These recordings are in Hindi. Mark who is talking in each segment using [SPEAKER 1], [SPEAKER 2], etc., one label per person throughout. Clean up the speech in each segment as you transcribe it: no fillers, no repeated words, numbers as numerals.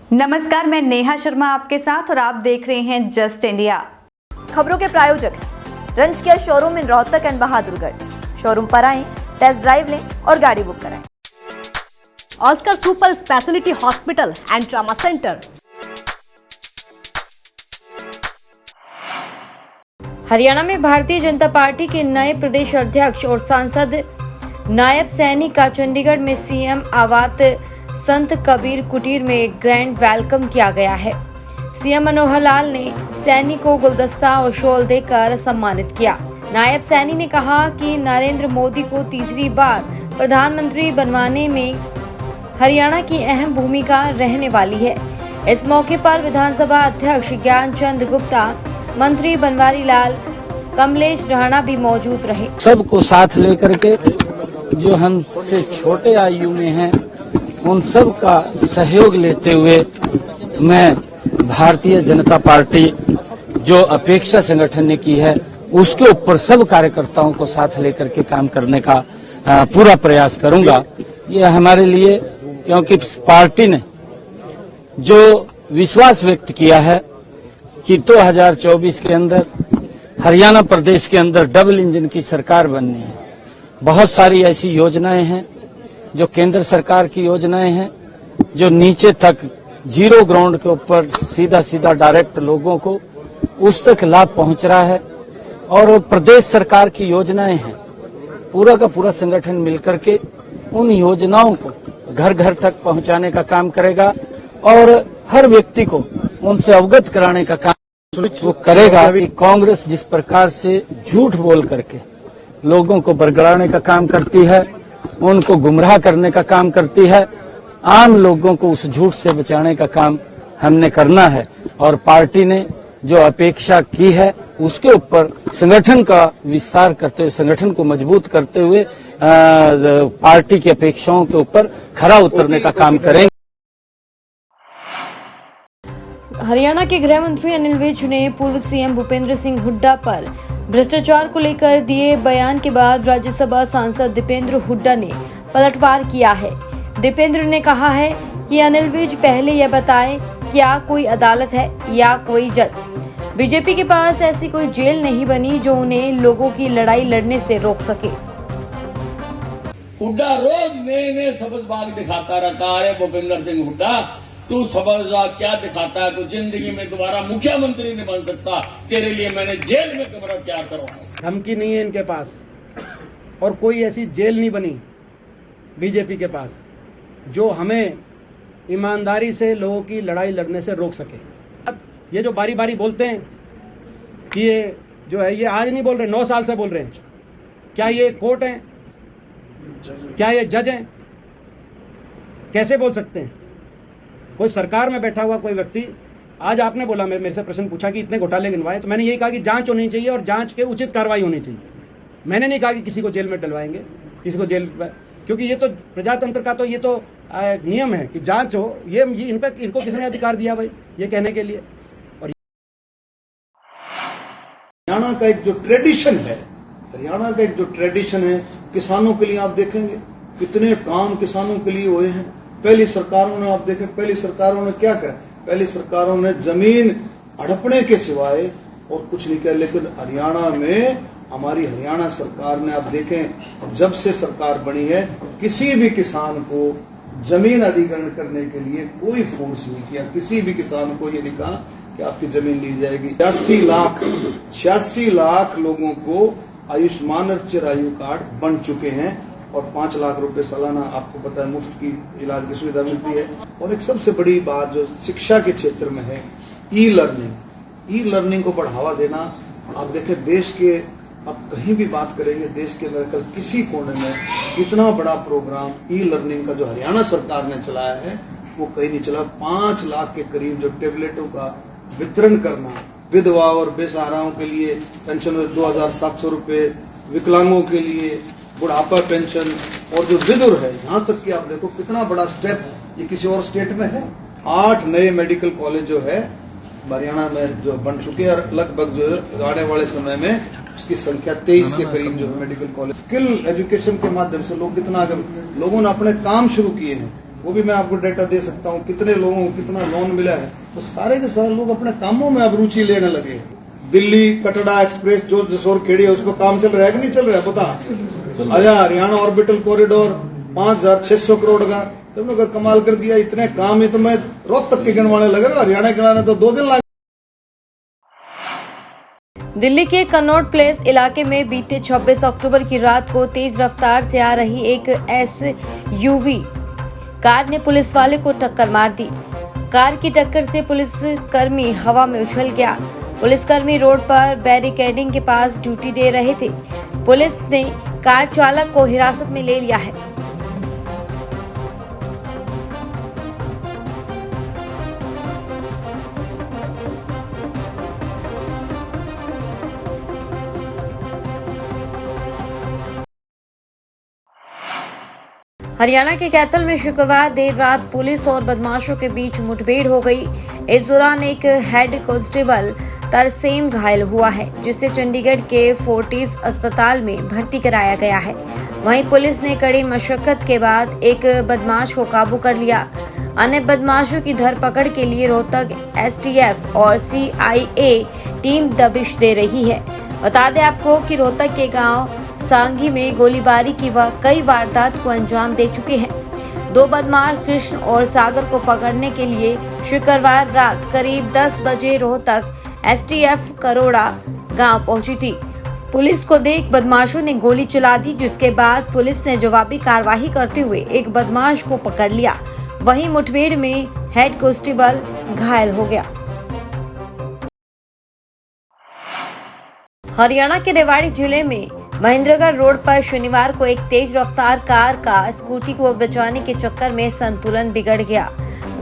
[SPEAKER 1] नमस्कार, मैं नेहा शर्मा आपके साथ और आप देख रहे हैं जस्ट इंडिया।
[SPEAKER 2] खबरों के प्रायोजक हैं रंज care showroom in Rohtak and Bahadurgarh. Showroom पर आएं, टेस्ट ड्राइव लें और गाड़ी बुक कराएं।
[SPEAKER 3] Oscar super speciality hospital and trauma centre.
[SPEAKER 4] Haryana में भारतीय जनता पार्टी के नए प्रदेश अध्यक्ष और सांसद नायब सैनी का चंडीगढ़ में सीएम आवास संत कबीर कुटीर में ग्रैंड वेलकम किया गया है। सीएम मनोहर लाल ने सैनी को गुलदस्ता और शॉल देकर सम्मानित किया। नायब सैनी ने कहा कि नरेंद्र मोदी को तीसरी बार प्रधानमंत्री बनवाने में हरियाणा की अहम भूमिका रहने वाली है। इस मौके पर विधानसभा अध्यक्ष ज्ञानचंद गुप्ता, मंत्री बनवारी लाल, कमलेश राणा भी मौजूद रहे।
[SPEAKER 5] सबको साथ लेकर के जो हमसे छोटे आयु में हैं उन सब का सहयोग लेते हुए मैं भारतीय जनता पार्टी जो अपेक्षा संगठन ने की है उसके ऊपर सब कार्यकर्ताओं को साथ लेकर के काम करने का पूरा प्रयास करूंगा। ये हमारे लिए, क्योंकि पार्टी ने जो विश्वास व्यक्त किया है कि 2024 के अंदर हरियाणा प्रदेश के अंदर डबल इंजन की सरकार बननी है। बहुत सारी ऐसी योजनाएं हैं जो केंद्र सरकार की योजनाएं हैं, जो नीचे तक जीरो ग्राउंड के ऊपर सीधा सीधा डायरेक्ट लोगों को उस तक लाभ पहुंच रहा है। और प्रदेश सरकार की योजनाएं हैं, पूरा का पूरा संगठन मिलकर के उन योजनाओं को घर घर तक पहुंचाने का काम करेगा और हर व्यक्ति को उनसे अवगत कराने का काम वो करेगा कि कांग्रेस जिस प्रकार से झूठ बोल करके लोगों को बरगलाने का काम करती है, उनको गुमराह करने का काम करती है, आम लोगों को उस झूठ से बचाने का काम हमने करना है। और पार्टी ने जो अपेक्षा की है उसके ऊपर संगठन का विस्तार करते हुए, संगठन को मजबूत करते हुए पार्टी की अपेक्षाओं के ऊपर खरा उतरने का काम करेंगे।
[SPEAKER 4] हरियाणा के गृह मंत्री अनिल विज ने पूर्व सीएम भूपेंद्र सिंह हुड्डा पर भ्रष्टाचार को लेकर दिए बयान के बाद राज्यसभा सांसद दीपेंद्र हुड्डा ने पलटवार किया है। दीपेंद्र ने कहा है कि अनिल विज पहले यह बताए क्या कोई अदालत है या कोई जज। बीजेपी के पास ऐसी कोई जेल नहीं बनी जो उन्हें लोगों की लड़ाई लड़ने से रोक सके।
[SPEAKER 6] हुड्डा रोज नए नए सबकबाग दिखाता रहता है। भूपेंद्र सिंह हुड्डा, तू सबकबाग क्या दिखाता है? तू जिंदगी में दोबारा मुख्यमंत्री नहीं बन सकता। तेरे लिए मैंने जेल में कमरा तैयार करवाया।
[SPEAKER 7] धमकी नहीं है इनके पास और कोई ऐसी जेल नहीं बनी बीजेपी के पास जो हमें ईमानदारी से लोगों की लड़ाई लड़ने से रोक सके। ये जो बारी बारी बोलते हैं कि ये जो है, ये आज नहीं बोल रहे, 9 साल से बोल रहे हैं। क्या ये कोर्ट है? क्या ये जज हैं? कैसे बोल सकते हैं? कोई सरकार में बैठा हुआ कोई व्यक्ति, आज आपने बोला, मेरे से प्रश्न पूछा कि इतने घोटाले गिनवाए, तो मैंने यही कहा कि जांच होनी चाहिए और जांच के उचित कार्रवाई होनी चाहिए। मैंने नहीं कहा कि किसी को जेल में डलवाएंगे, किसी को जेल, क्योंकि ये तो प्रजातंत्र का तो ये तो नियम है कि जांच हो। ये इनको किसने अधिकार दिया भाई ये कहने के लिए? और
[SPEAKER 8] हरियाणा का एक जो ट्रेडिशन है, किसानों के लिए आप देखेंगे कितने काम किसानों के लिए हुए हैं। पहली सरकारों ने आप देखें, पहली सरकारों ने क्या करा? पहली सरकारों ने जमीन हड़पने के सिवाय और कुछ नहीं किया। लेकिन हरियाणा में हमारी हरियाणा सरकार ने आप देखें, जब से सरकार बनी है, किसी भी किसान को जमीन अधिग्रहण करने के लिए कोई फोर्स नहीं किया। किसी भी किसान को ये नहीं कहा कि आपकी जमीन ली जाएगी। 86 लाख लोगों को आयुष्मान और चिरायु कार्ड बन चुके हैं और 5 लाख रुपए सालाना आपको पता है मुफ्त की इलाज की सुविधा मिलती है। और एक सबसे बड़ी बात जो शिक्षा के क्षेत्र में है, ई लर्निंग को बढ़ावा देना। आप देखें देश के, आप कहीं भी बात करेंगे, देश के कल किसी कोने में इतना बड़ा प्रोग्राम ई लर्निंग का जो हरियाणा सरकार ने चलाया है वो कहीं नहीं चला। 5 लाख के करीब जो टेबलेटों का वितरण करना, विधवा और बेसहाराओं के लिए पेंशन 2700 रुपए, विकलांगों के लिए बुढ़ापा पेंशन, और जो विधुर है, यहाँ तक कि आप देखो कितना बड़ा स्टेप ये किसी और स्टेट में है। 8 नए मेडिकल कॉलेज जो है हरियाणा में जो बन चुके हैं और लगभग जो आने वाले समय में उसकी संख्या 23 के करीब जो है मेडिकल कॉलेज। स्किल एजुकेशन के माध्यम से लोग कितना, लोगों ने अपने काम शुरू किए हैं। वो भी मैं आपको डेटा दे सकता हूँ, कितने लोगों को कितना लोन मिला है। तो सारे के सारे लोग अपने कामों में अब रुचि लेने लगे। दिल्ली कटरा एक्सप्रेस जो जसोर खेड़ी है, उस पर काम चल रहा है कि नहीं चल रहा है? बता। आया हरियाणा ऑर्बिटल कॉरिडोर 5,600 करोड़ का, तुमने का कमाल कर दिया। इतने काम ही तो मैं रोहतक के गिनवाने लगे ना, हरियाणा गिनाने तो 2 दिन लगे।
[SPEAKER 4] दिल्ली के कनॉट प्लेस इलाके में बीते 26 अक्टूबर की रात को तेज रफ्तार से आ रही एक SUV कार ने पुलिस वाले को टक्कर मार दी। कार की टक्कर से पुलिसकर्मी हवा में उछल गया। पुलिसकर्मी रोड पर बैरिकेडिंग के पास ड्यूटी दे रहे थे। पुलिस ने कार चालक को हिरासत में ले लिया है। हरियाणा के कैथल में शुक्रवार देर रात पुलिस और बदमाशों के बीच मुठभेड़ हो गई। इस दौरान एक हेड कांस्टेबल तरसेम घायल हुआ है, जिसे चंडीगढ़ के फोर्टिस अस्पताल में भर्ती कराया गया है। वहीं पुलिस ने कड़ी मशक्कत के बाद एक बदमाश को काबू कर लिया। अन्य बदमाशों की धरपकड़ के लिए रोहतक STF और CIA टीम दबिश दे रही है। बता दें आपको कि रोहतक के गांव सांगी में गोलीबारी की कई वारदात को अंजाम दे चुके हैं। 2 बदमाश कृष्ण और सागर को पकड़ने के लिए शुक्रवार रात करीब 10 बजे रोहतक STF करोड़ा गांव पहुंची थी। पुलिस को देख बदमाशों ने गोली चला दी, जिसके बाद पुलिस ने जवाबी कार्रवाई करते हुए एक बदमाश को पकड़ लिया। वहीं मुठभेड़ में हेड कांस्टेबल घायल हो गया। हरियाणा के रेवाड़ी जिले में महेंद्रगढ़ रोड पर शनिवार को एक तेज रफ्तार कार का स्कूटी को बचाने के चक्कर में संतुलन बिगड़ गया।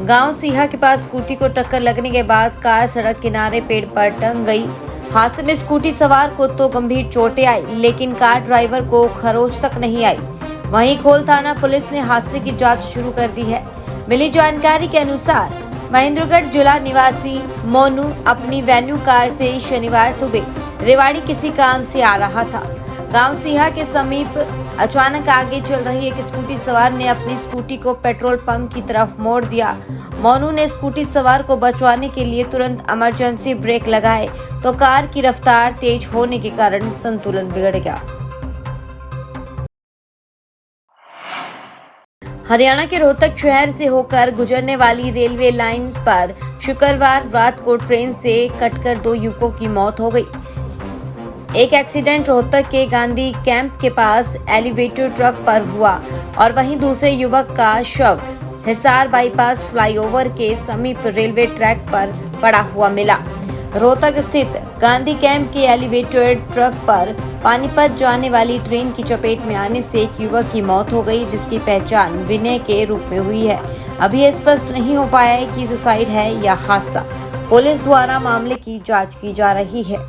[SPEAKER 4] गांव सीहा के पास स्कूटी को टक्कर लगने के बाद कार सड़क किनारे पेड़ पर टंग गई। हादसे में स्कूटी सवार को तो गंभीर चोटें आई, लेकिन कार ड्राइवर को खरोच तक नहीं आई। वहीं खोल थाना पुलिस ने हादसे की जांच शुरू कर दी है। मिली जानकारी के अनुसार महेंद्रगढ़ जिला निवासी मोनू अपनी वेन्यू कार से शनिवार सुबह रेवाड़ी किसी काम से आ रहा था। गांव सीहा के समीप अचानक आगे चल रही एक स्कूटी सवार ने अपनी स्कूटी को पेट्रोल पंप की तरफ मोड़ दिया। मोनू ने स्कूटी सवार को बचाने के लिए तुरंत इमरजेंसी ब्रेक लगाए, तो कार की रफ्तार तेज होने के कारण संतुलन बिगड़ गया। हरियाणा के रोहतक शहर से होकर गुजरने वाली रेलवे लाइन पर शुक्रवार रात को ट्रेन से कटकर 2 युवकों की मौत हो गई। एक एक्सीडेंट रोहतक के गांधी कैंप के पास एलिवेटर ट्रक पर हुआ और वहीं दूसरे युवक का शव हिसार बाईपास फ्लाईओवर के समीप रेलवे ट्रैक पर पड़ा हुआ मिला। रोहतक स्थित गांधी कैंप के एलिवेटर ट्रक पर पानीपत जाने वाली ट्रेन की चपेट में आने से एक युवक की मौत हो गई, जिसकी पहचान विनय के रूप में हुई है। अभी यह स्पष्ट नहीं हो पाया है कि सुसाइड है या हादसा। पुलिस द्वारा मामले की जांच की जा रही है।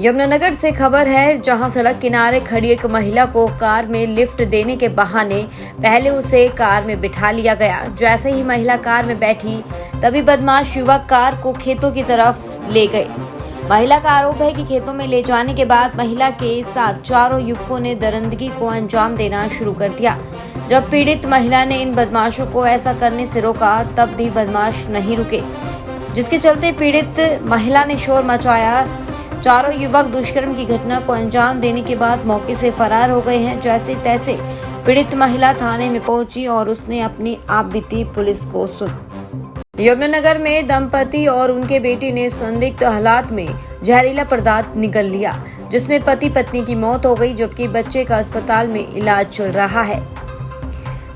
[SPEAKER 4] यमुनानगर से खबर है, जहां सड़क किनारे खड़ी एक महिला को कार में लिफ्ट देने के बहाने पहले उसे कार में बिठा लिया गया। जैसे ही महिला कार में बैठी, तभी बदमाश युवक कार को खेतों की तरफ ले गए। महिला का आरोप है कि खेतों में ले जाने के बाद महिला के साथ चारों युवकों ने दरिंदगी को अंजाम देना शुरू कर दिया। जब पीड़ित महिला ने इन बदमाशों को ऐसा करने से रोका, तब भी बदमाश नहीं रुके, जिसके चलते पीड़ित महिला ने शोर मचाया। चारों युवक दुष्कर्म की घटना को अंजाम देने के बाद मौके से फरार हो गए हैं। जैसे तैसे पीड़ित महिला थाने में पहुंची और उसने अपनी आपबीती पुलिस को सुनाई। यमुनानगर में दंपति और उनके बेटे ने संदिग्ध हालात में जहरीला पदार्थ निगल लिया, जिसमें पति पत्नी की मौत हो गई, जबकि बच्चे का अस्पताल में इलाज चल रहा है।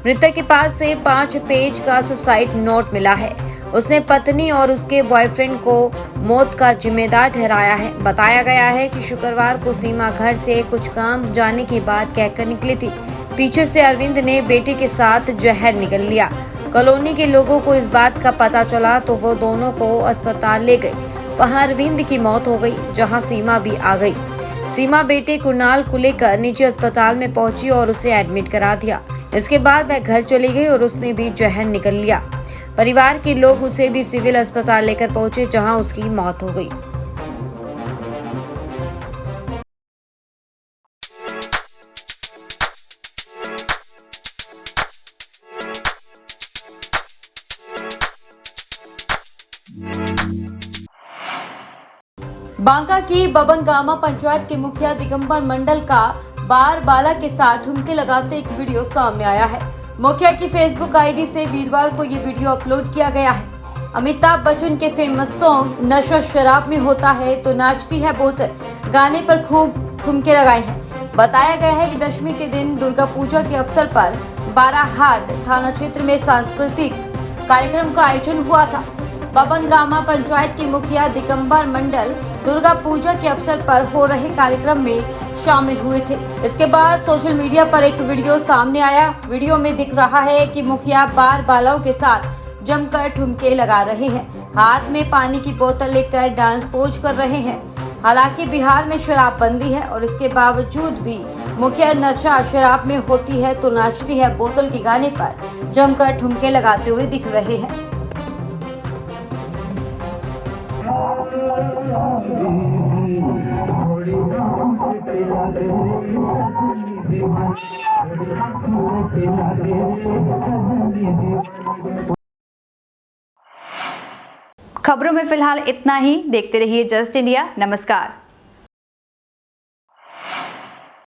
[SPEAKER 4] मृतक के पास से 5 पेज का सुसाइड नोट मिला है। उसने पत्नी और उसके बॉयफ्रेंड को मौत का जिम्मेदार ठहराया है। बताया गया है कि शुक्रवार को सीमा घर से कुछ काम जाने की बात कहकर निकली थी। पीछे से अरविंद ने बेटे के साथ जहर निगल लिया। कॉलोनी के लोगों को इस बात का पता चला तो वो दोनों को अस्पताल ले गए। वहां अरविंद की मौत हो गई, जहां सीमा भी आ गई। सीमा बेटे कुणाल को लेकर निजी अस्पताल में पहुंची और उसे एडमिट करा दिया। इसके बाद वह घर चली गई और उसने भी जहर निगल लिया। परिवार के लोग उसे भी सिविल अस्पताल लेकर पहुंचे, जहां उसकी मौत हो गई। बांका की बबनगामा पंचायत के मुखिया दिगंबर मंडल का बार बाला के साथ ठुमके लगाते एक वीडियो सामने आया है। मुखिया की फेसबुक आईडी से वीरवार को ये वीडियो अपलोड किया गया है। अमिताभ बच्चन के फेमस सॉन्ग नशा शराब में होता है तो नाचती है बोतल गाने पर खूब ठुमके लगाए हैं। बताया गया है कि दशमी के दिन दुर्गा पूजा के अवसर पर बाराहाट थाना क्षेत्र में सांस्कृतिक कार्यक्रम का आयोजन हुआ था। बबनगामा पंचायत के मुखिया दिगंबर मंडल दुर्गा पूजा के अवसर पर हो रहे कार्यक्रम में शामिल हुए थे। इसके बाद सोशल मीडिया पर एक वीडियो सामने आया। वीडियो में दिख रहा है कि मुखिया बार बालाओं के साथ जमकर ठुमके लगा रहे हैं, हाथ में पानी की बोतल लेकर डांस पोज कर रहे हैं। हालांकि बिहार में शराबबंदी है और इसके बावजूद भी मुखिया नशा शराब में होती है तो नाचती है बोतल के गाने पर जमकर ठुमके लगाते हुए दिख रहे हैं।
[SPEAKER 1] खबरों में फिलहाल इतना ही। देखते रहिए जस्ट इंडिया। नमस्कार।